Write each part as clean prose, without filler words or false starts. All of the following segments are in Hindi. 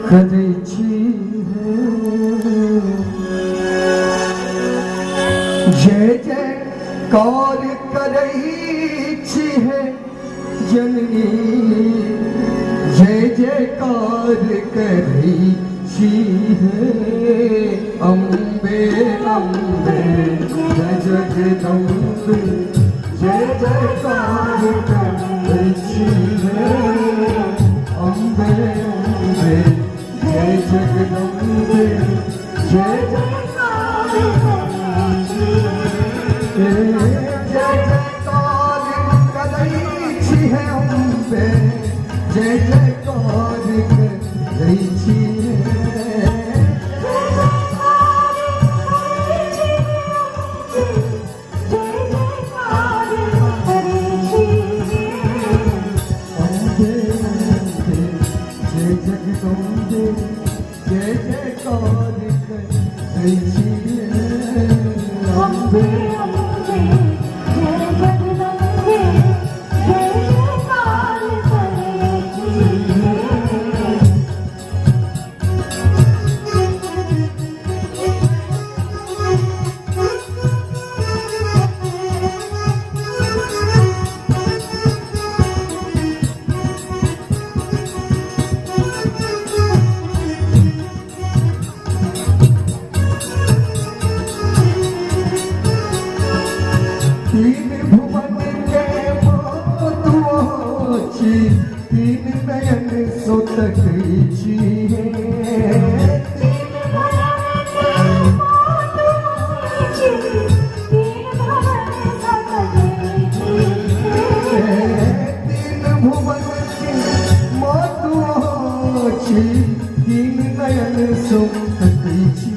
करै छी जय जयकार करै छी है जननी जय जयकार करै छी है अम्बे अम्बे जय जगदम्बे जय जयकार करै छी है अम्बे अम्बे जय जगदम्बे जय जयकार जय जयकार करै छी है अम्बे जय जयकार करै छी तीन नयन सो तकै छी तीन भुवन के मातुआ छी तीन नयन सो तकै छी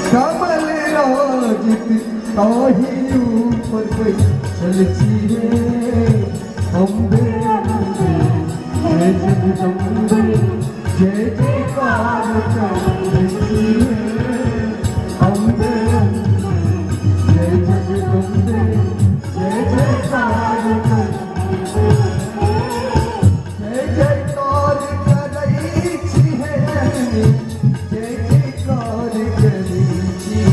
कमल राजित ताही ऊपर बैठल छी अम्बे अम्बे जय जगदम्बे जय जयकार करै छी अम्बे अम्बे जय जगदम्बे जय जयकार जय जयकार करै छी है जय जयकार करै छी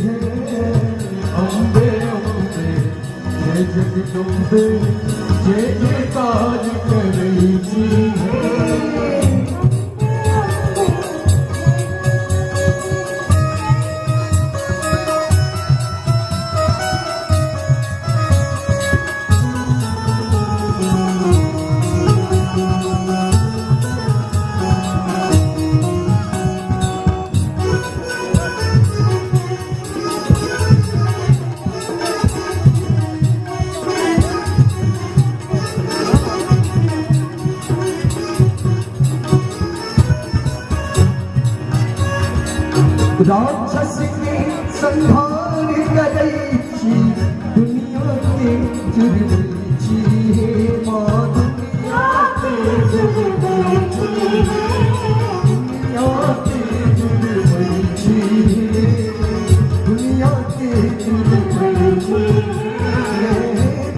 है अम्बे अम्बे जय जगदम्बे जय जयकार करैछी है राक्षस के संहार करैछी दुनिया के जुर्मैछी हे माँ दुनिया के जुर्मैछी दुनिया के जुर्मैछी दुनिया के जुर्मैछी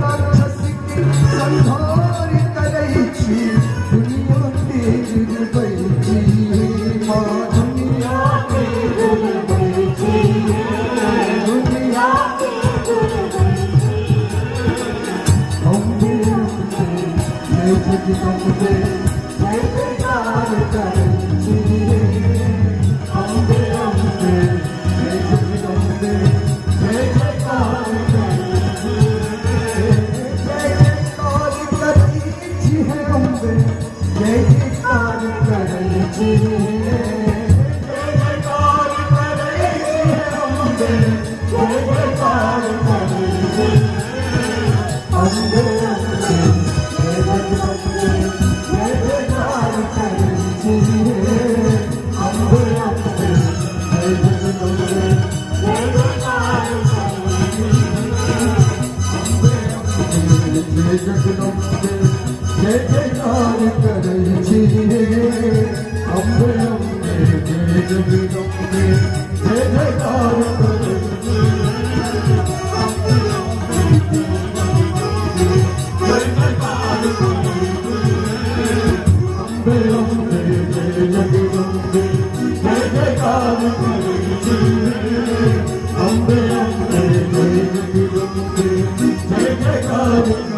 राक्षस के संहार करैछी दुनिया के जुर्मैछी हे माँ जगदम्बे जय जयकार करैछी अम्बे अम्बे जय जगदम्बे जय जयकार करैछी जय जयकार करैछी है अम्बे जय जयकार करैछी जय जयकार करैछी है अम्बे जय जयकार करैछी अम्बे जगदम्बे जय जयकार करैछी अम्बे अम्बे जय जगदम्बे जय जयकार करैछी अम्बे अम्बे जय जगदम्बे जय जयकार करैछी अम्बे अम्बे जय जगदम्बे जय जयकार